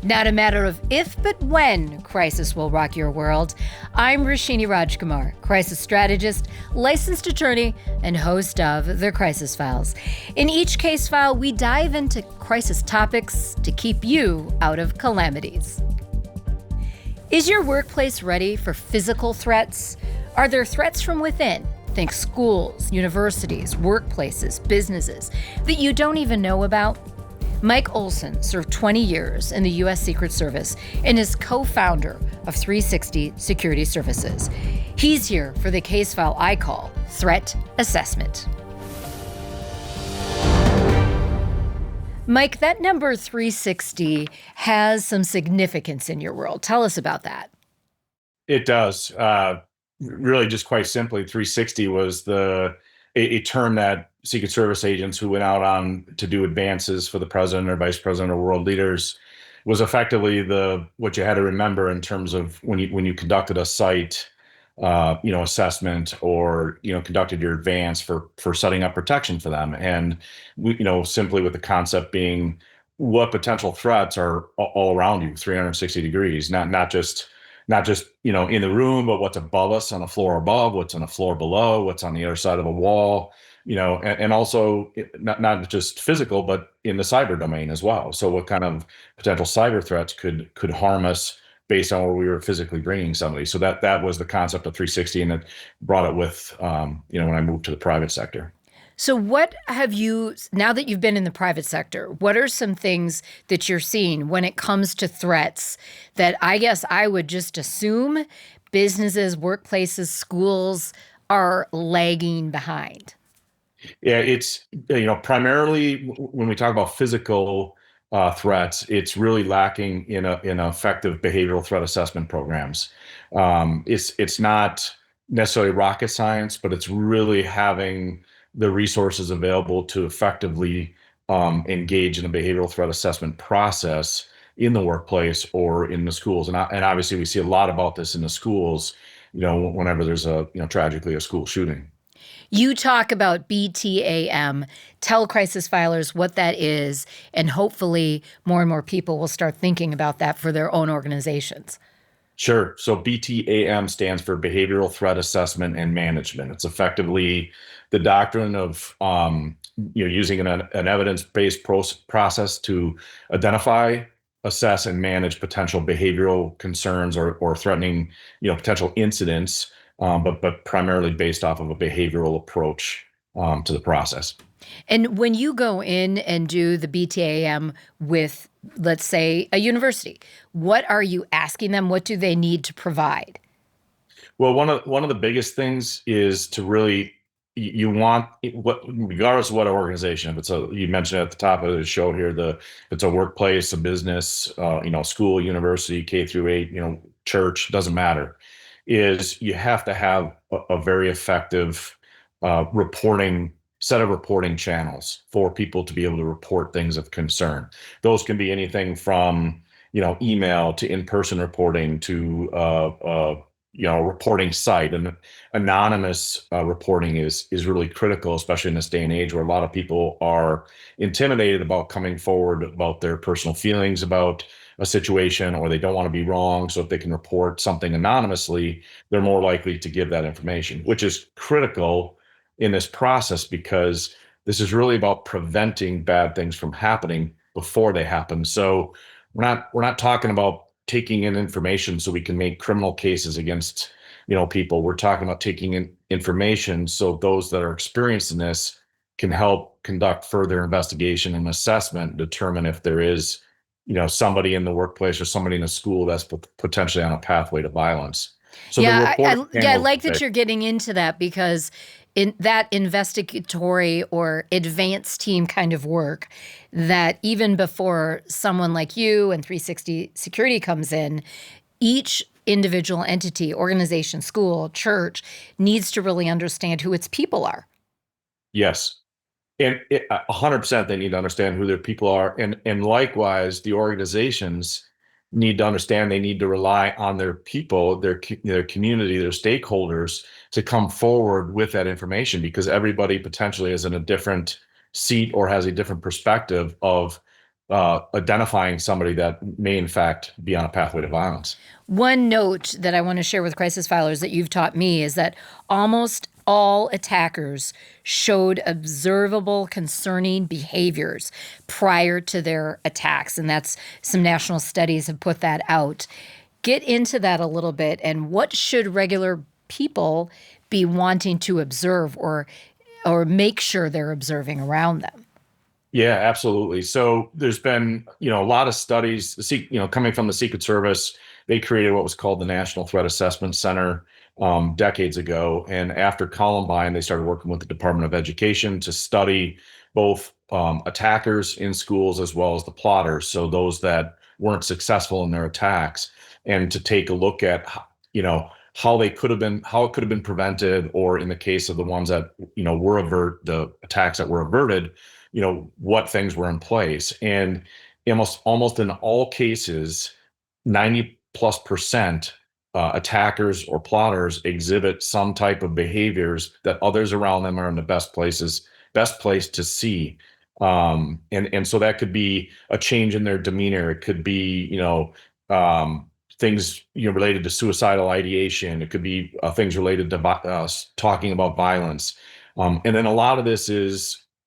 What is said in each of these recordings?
Not a matter of if, but when crisis will rock your world. I'm Roshini Rajkumar, crisis strategist, licensed attorney, and host of The Crisis Files. In each case file, we dive into crisis topics to keep you out of calamities. Is your workplace ready for physical threats? Are there threats from within? Think schools, universities, workplaces, businesses that you don't even know about? Mike Olson served 20 years in the U.S. Secret Service and is co-founder of 360 Security Services. He's here for the case file I call Threat Assessment. Mike, that number 360 has some significance in your world. Tell us about that. It does. Really, just quite simply, 360 was a term that Secret Service agents who went out on to do advances for the president or vice president or world leaders was effectively what you had to remember in terms of when you conducted a site, assessment or conducted your advance for setting up protection for them, and simply with the concept being what potential threats are all around you, 360 degrees, not just in the room, but what's above us on a floor above, what's on a floor below, what's on the other side of a wall, and also not just physical, but in the cyber domain as well. So what kind of potential cyber threats could harm us based on where we were physically bringing somebody? So that was the concept of 360, and it brought it with, when I moved to the private sector. So what have you, now that you've been in the private sector, what are some things that you're seeing when it comes to threats that I guess I would just assume businesses, workplaces, schools are lagging behind? Yeah, it's, primarily when we talk about physical threats, it's really lacking in effective behavioral threat assessment programs. It's not necessarily rocket science, but it's really having the resources available to effectively engage in a behavioral threat assessment process in the workplace or in the schools. And obviously we see a lot about this in the schools, whenever there's tragically a school shooting. You talk about BTAM. Tell crisis filers what that is, and hopefully more and more people will start thinking about that for their own organizations. Sure. So BTAM stands for Behavioral Threat Assessment and Management. It's effectively the doctrine of using an evidence-based process to identify, assess, and manage potential behavioral concerns or threatening potential incidents, but primarily based off of a behavioral approach to the process. And when you go in and do the BTAM with, let's say, a university, what are you asking them? What do they need to provide? Well, one of the biggest things is to really, regardless of what organization, if it's you mentioned at the top of the show here, if it's a workplace, a business, school, university, K through 8, church, doesn't matter, is you have to have a very effective set of reporting channels for people to be able to report things of concern. Those can be anything from, email to in-person reporting to, reporting site. And anonymous reporting is really critical, especially in this day and age where a lot of people are intimidated about coming forward about their personal feelings about a situation, or they don't want to be wrong. So if they can report something anonymously, they're more likely to give that information, which is critical in this process because this is really about preventing bad things from happening before they happen. So we're not talking about taking in information so we can make criminal cases against people. We're talking about taking in information so those that are experiencing this can help conduct further investigation and assessment, determine if there is somebody in the workplace or somebody in a school that's potentially on a pathway to violence. So I like that you're getting into that, because in that investigatory or advanced team kind of work, that even before someone like you and 360 Security comes in, each individual entity, organization, school, church needs to really understand who its people are. Yes. And 100% they need to understand who their people are. And likewise, the organizations need to understand they need to rely on their people, their community, their stakeholders to come forward with that information, because everybody potentially is in a different seat or has a different perspective of identifying somebody that may in fact be on a pathway to violence. One note that I want to share with crisis filers that you've taught me is that almost all attackers showed observable concerning behaviors prior to their attacks. And that's some national studies have put that out. Get into that a little bit, and what should regular people be wanting to observe or make sure they're observing around them? Yeah, absolutely. So there's been, a lot of studies, coming from the Secret Service. They created what was called the National Threat Assessment Center decades ago. And after Columbine, they started working with the Department of Education to study both attackers in schools as well as the plotters. So those that weren't successful in their attacks, and to take a look at, how it could have been prevented, or in the case of the ones that, the attacks that were averted, what things were in place. And almost in all cases, 90+% attackers or plotters exhibit some type of behaviors that others around them are in the best place to see. And so that could be a change in their demeanor. It could be, things related to suicidal ideation. It could be things related to talking about violence. And then a lot of this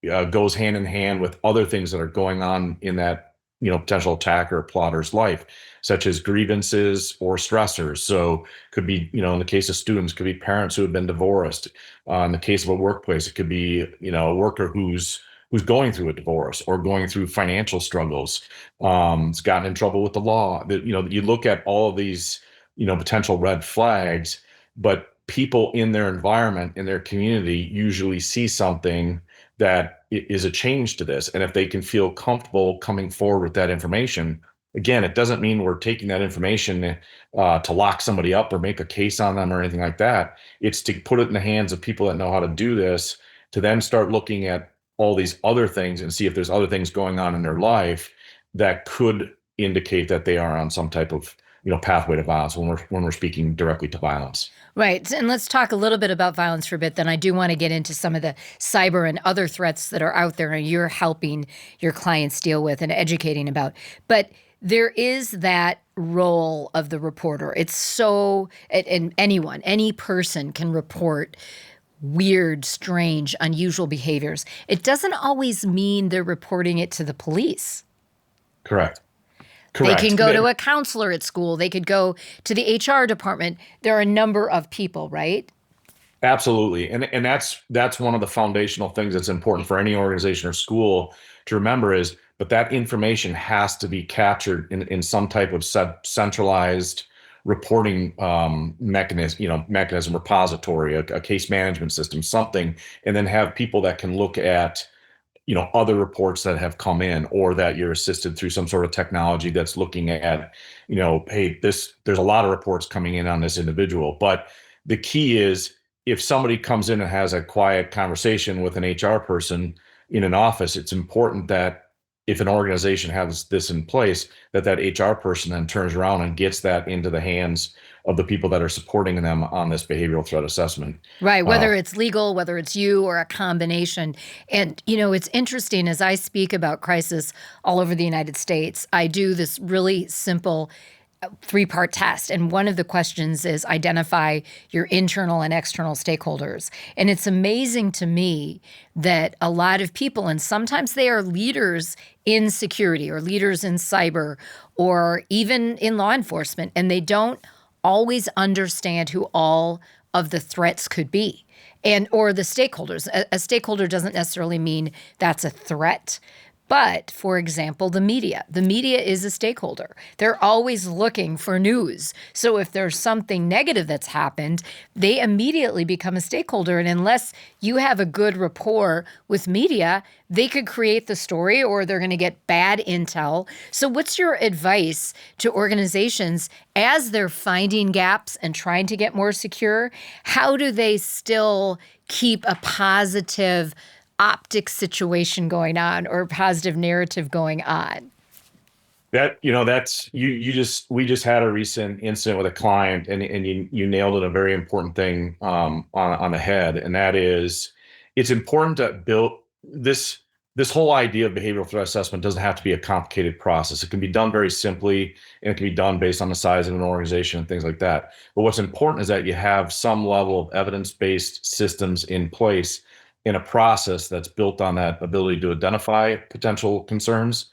goes hand in hand with other things that are going on in that potential attacker or plotter's life, such as grievances or stressors. So could be, in the case of students, could be parents who have been divorced. In the case of a workplace, it could be a worker who's going through a divorce or going through financial struggles. It's gotten in trouble with the law. You look at all of these potential red flags, but people in their environment, in their community, usually see something that is a change to this. And if they can feel comfortable coming forward with that information, again, it doesn't mean we're taking that information to lock somebody up or make a case on them or anything like that. It's to put it in the hands of people that know how to do this, to then start looking at all these other things and see if there's other things going on in their life that could indicate that they are on some type of pathway to violence when we're speaking directly to violence. Right. And let's talk a little bit about violence for a bit. Then I do want to get into some of the cyber and other threats that are out there and you're helping your clients deal with and educating about. But there is that role of the reporter. It's so, and any person can report weird, strange, unusual behaviors. It doesn't always mean they're reporting it to the police. Correct. They can go to a counselor at school. They could go to the HR department. There are a number of people, right? Absolutely. And that's one of the foundational things that's important for any organization or school to remember is, but that information has to be captured in some type of centralized reporting mechanism, repository, a case management system, something, and then have people that can look at other reports that have come in, or that you're assisted through some sort of technology that's looking at, hey, there's a lot of reports coming in on this individual. But the key is, if somebody comes in and has a quiet conversation with an HR person in an office, it's important that if an organization has this in place, that HR person then turns around and gets that into the hands of the people that are supporting them on this behavioral threat assessment. Right, whether it's legal, whether it's you, or a combination. And, it's interesting, as I speak about crisis all over the United States, I do this really simple 3-part test. And one of the questions is identify your internal and external stakeholders. And it's amazing to me that a lot of people, and sometimes they are leaders in security or leaders in cyber or even in law enforcement, and they don't always understand who all of the threats could be or the stakeholders. A stakeholder doesn't necessarily mean that's a threat. But, for example, the media is a stakeholder. They're always looking for news. So if there's something negative that's happened, they immediately become a stakeholder. And unless you have a good rapport with media, they could create the story or they're going to get bad intel. So what's your advice to organizations as they're finding gaps and trying to get more secure? How do they still keep a positive optic situation going on or positive narrative going on? We just had a recent incident with a client, and you nailed it, a very important thing on the head, and that is, it's important to build this this whole idea of behavioral threat assessment doesn't have to be a complicated process. It can be done very simply, and it can be done based on the size of an organization and things like that. But what's important is that you have some level of evidence-based systems in place in a process that's built on that ability to identify potential concerns,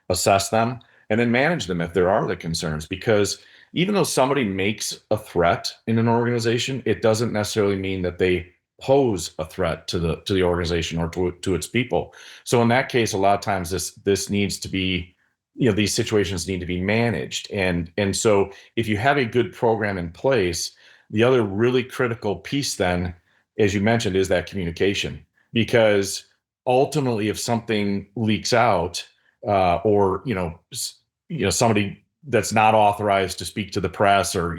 assess them, and then manage them if there are the concerns. Because even though somebody makes a threat in an organization, it doesn't necessarily mean that they pose a threat to the organization or to its people. So in that case, a lot of times this needs to be, these situations need to be managed. And so if you have a good program in place, the other really critical piece then, as you mentioned, is that communication. Because ultimately, if something leaks out, or somebody that's not authorized to speak to the press, or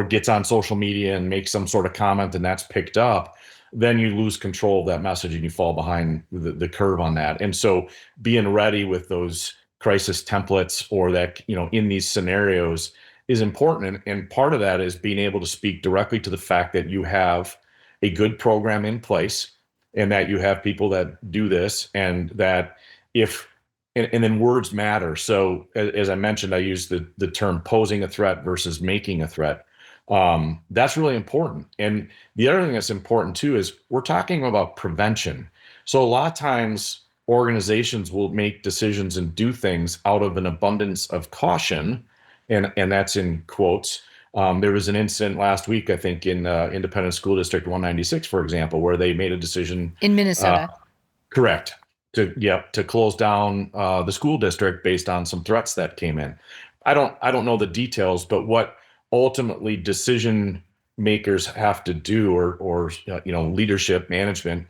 gets on social media and makes some sort of comment and that's picked up, then you lose control of that message and you fall behind the curve on that. And so being ready with those crisis templates, or that, in these scenarios, is important. And part of that is being able to speak directly to the fact that you have a good program in place, and that you have people that do this, and that if and then words matter. So as I mentioned, I use the term posing a threat versus making a threat. That's really important. And the other thing that's important too is we're talking about prevention. So a lot of times organizations will make decisions and do things out of an abundance of caution, and that's in quotes. There was an incident last week, I think, in Independent School District 196, for example, where they made a decision in Minnesota. Correct. To close down the school district based on some threats that came in. I don't know the details, but what ultimately decision makers have to do, or leadership management,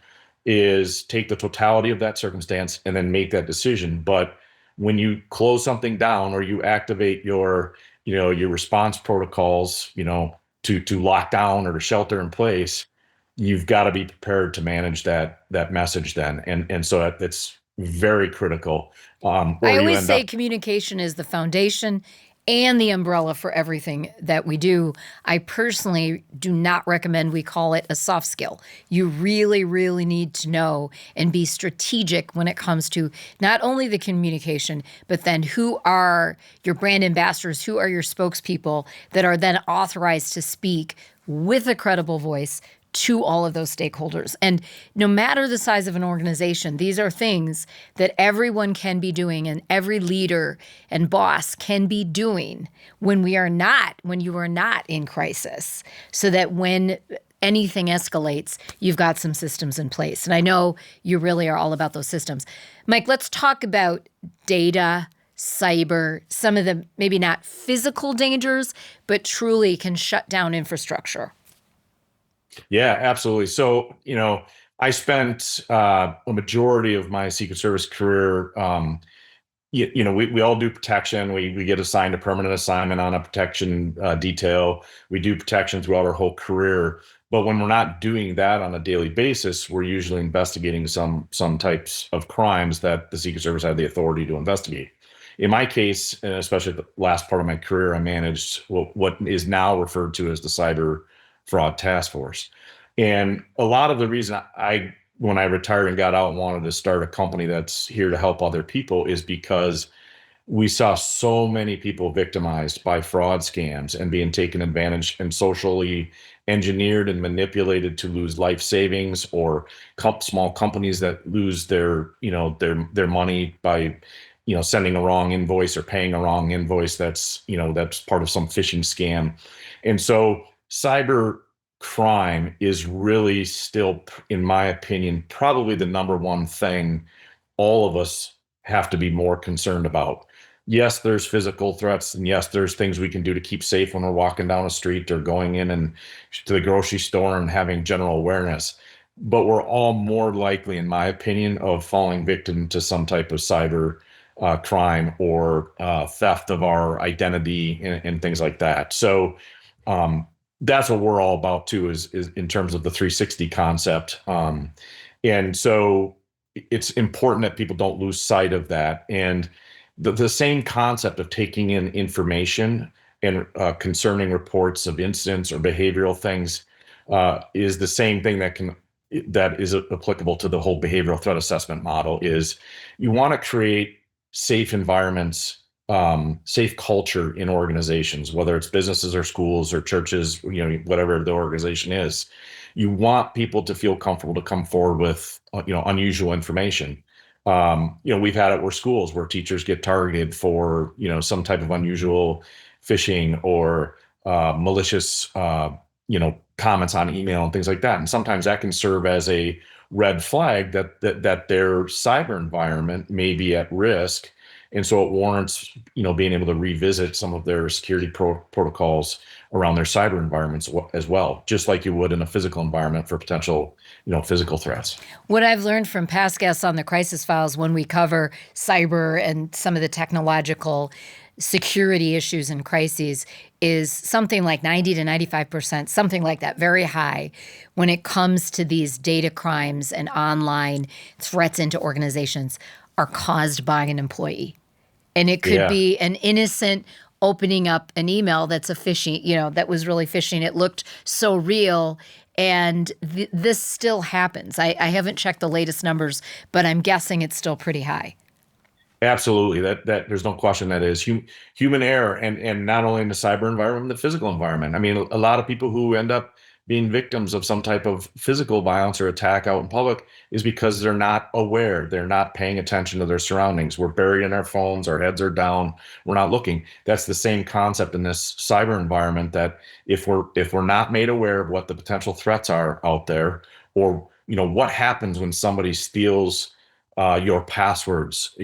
is take the totality of that circumstance and then make that decision. But when you close something down, or you activate your response protocols, to lock down or to shelter in place, you've got to be prepared to manage that message then. And so it's very critical. I always say communication is the foundation and the umbrella for everything that we do. I personally do not recommend we call it a soft skill. You really, really need to know and be strategic when it comes to not only the communication, but then who are your brand ambassadors, who are your spokespeople that are then authorized to speak with a credible voice to all of those stakeholders. And no matter the size of an organization, these are things that everyone can be doing, and every leader and boss can be doing when you are not in crisis, so that when anything escalates, you've got some systems in place. And I know you really are all about those systems. Mike, let's talk about data, cyber, some of the maybe not physical dangers, but truly can shut down infrastructure. Yeah, absolutely. So, I spent a majority of my Secret Service career. We all do protection. We get assigned a permanent assignment on a protection detail. We do protection throughout our whole career. But when we're not doing that on a daily basis, we're usually investigating some types of crimes that the Secret Service had the authority to investigate. In my case, and especially the last part of my career, I managed what is now referred to as the Cyber Fraud Task Force. And a lot of the reason when I retired and got out and wanted to start a company that's here to help other people, is because we saw so many people victimized by fraud scams and being taken advantage and socially engineered and manipulated to lose life savings, or small companies that lose their money by sending a wrong invoice or paying a wrong invoice that's part of some phishing scam. And so cyber crime is really still, in my opinion, probably the number one thing all of us have to be more concerned about. Yes, there's physical threats, and yes, there's things we can do to keep safe when we're walking down a street or going in and to the grocery store and having general awareness. But we're all more likely, in my opinion, of falling victim to some type of cyber crime, or theft of our identity, and things like that. So that's what we're all about too, is in terms of the 360 concept. And so it's important that people don't lose sight of that. And the same concept of taking in information and concerning reports of incidents or behavioral things is the same thing that can that is applicable to the whole behavioral threat assessment model is you want to create safe environments, safe culture in organizations, whether it's businesses or schools or churches, whatever the organization is. You want people to feel comfortable to come forward with, unusual information. We've had it where schools where teachers get targeted for, some type of unusual phishing or malicious, comments on email and things like that. And sometimes that can serve as a red flag that their cyber environment may be at risk. And so it warrants, being able to revisit some of their security protocols around their cyber environments as well, just like you would in a physical environment for potential, physical threats. What I've learned from past guests on the Crisis Files when we cover cyber and some of the technological security issues and crises is something like 90 to 95%, something like that, very high when it comes to these data crimes and online threats into organizations are caused by an employee. And it could be an innocent opening up an email that's a phishing, that was really phishing. It looked so real. And this still happens. I haven't checked the latest numbers, but I'm guessing it's still pretty high. Absolutely. That there's no question that is human error, and not only in the cyber environment, the physical environment. I mean, a lot of people who end up being victims of some type of physical violence or attack out in public is because they're not aware. They're not paying attention to their surroundings. We're buried in our phones. Our heads are down. We're not looking. That's the same concept in this cyber environment, that if we're not made aware of what the potential threats are out there, or, what happens when somebody steals your passwords,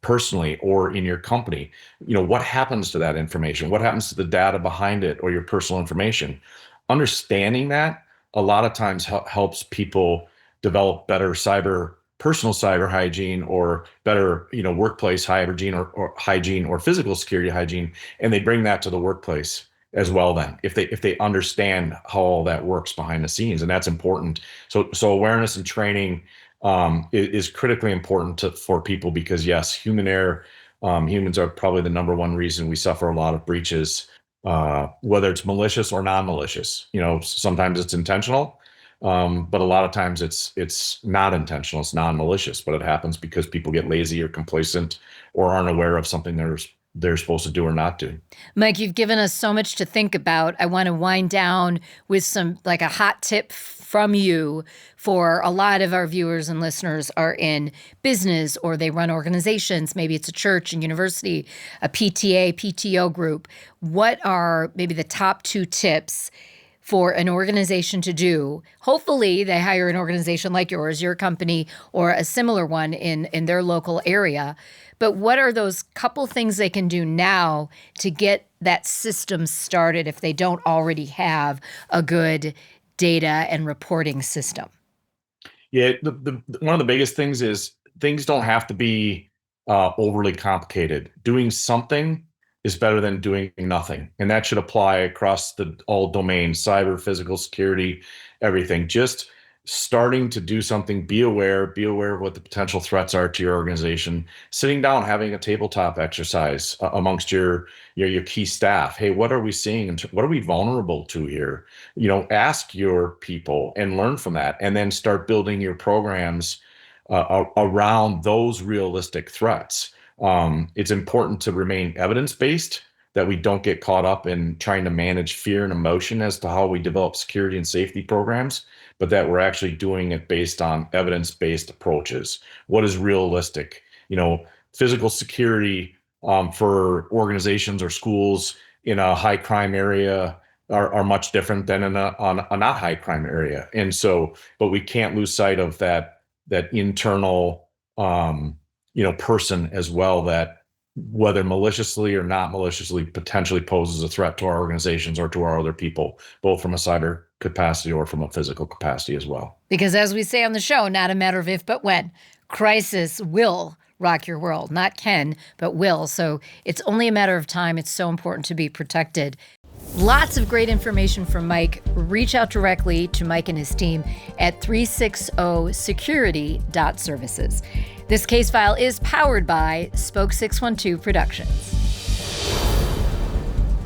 personally or in your company, what happens to that information? What happens to the data behind it or your personal information? Understanding that a lot of times helps people develop better personal cyber hygiene, or better, workplace hygiene or hygiene, or physical security hygiene. And they bring that to the workplace as well then, if they understand how all that works behind the scenes. And that's important. So awareness and training is critically important for people, because yes, human error, humans are probably the number one reason we suffer a lot of breaches, whether it's malicious or non-malicious. Sometimes it's intentional, but a lot of times it's not intentional. It's non-malicious, but it happens because people get lazy or complacent or aren't aware of something they're supposed to do or not do. Mike, you've given us so much to think about. I want to wind down with some, like a hot tip from you for a lot of our viewers and listeners are in business, or they run organizations. Maybe it's a church and university, a PTA, PTO group. What are maybe the top 2 tips for an organization to do? Hopefully they hire an organization like yours, your company, or a similar one in their local area. But what are those couple things they can do now to get that system started if they don't already have a good data and reporting system? Yeah, one of the biggest things is things don't have to be overly complicated. Doing something is better than doing nothing. And that should apply across all domains, cyber, physical security, everything. Just starting to do something, be aware of what the potential threats are to your organization, sitting down, having a tabletop exercise amongst your key staff. Hey, what are we seeing? And what are we vulnerable to here? Ask your people and learn from that, and then start building your programs around those realistic threats. It's important to remain evidence-based, that we don't get caught up in trying to manage fear and emotion as to how we develop security and safety programs, but that we're actually doing it based on evidence-based approaches. What is realistic? Physical security for organizations or schools in a high crime area are much different than in a not high crime area. And so, but we can't lose sight of that internal, person as well, that whether maliciously or not maliciously potentially poses a threat to our organizations or to our other people, both from a cyber capacity or from a physical capacity as well. Because as we say on the show, not a matter of if, but when. Crisis will rock your world. Not can, but will. So it's only a matter of time. It's so important to be protected. Lots of great information from Mike. Reach out directly to Mike and his team at 360security.services. This case file is powered by Spoke 612 Productions.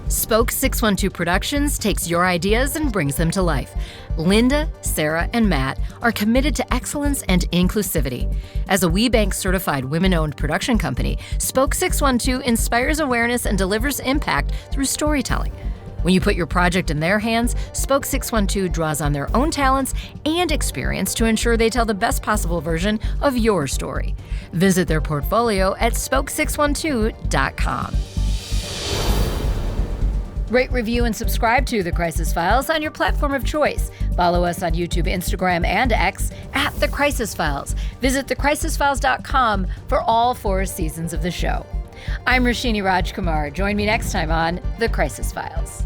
Spoke 612 Productions takes your ideas and brings them to life. Linda, Sarah, and Matt are committed to excellence and inclusivity. As a WeBank certified women-owned production company, Spoke 612 inspires awareness and delivers impact through storytelling. When you put your project in their hands, Spoke 612 draws on their own talents and experience to ensure they tell the best possible version of your story. Visit their portfolio at spoke612.com. Rate, review, and subscribe to The Crisis Files on your platform of choice. Follow us on YouTube, Instagram, and X at The Crisis Files. Visit thecrisisfiles.com for all 4 seasons of the show. I'm Roshini Rajkumar. Join me next time on The Crisis Files.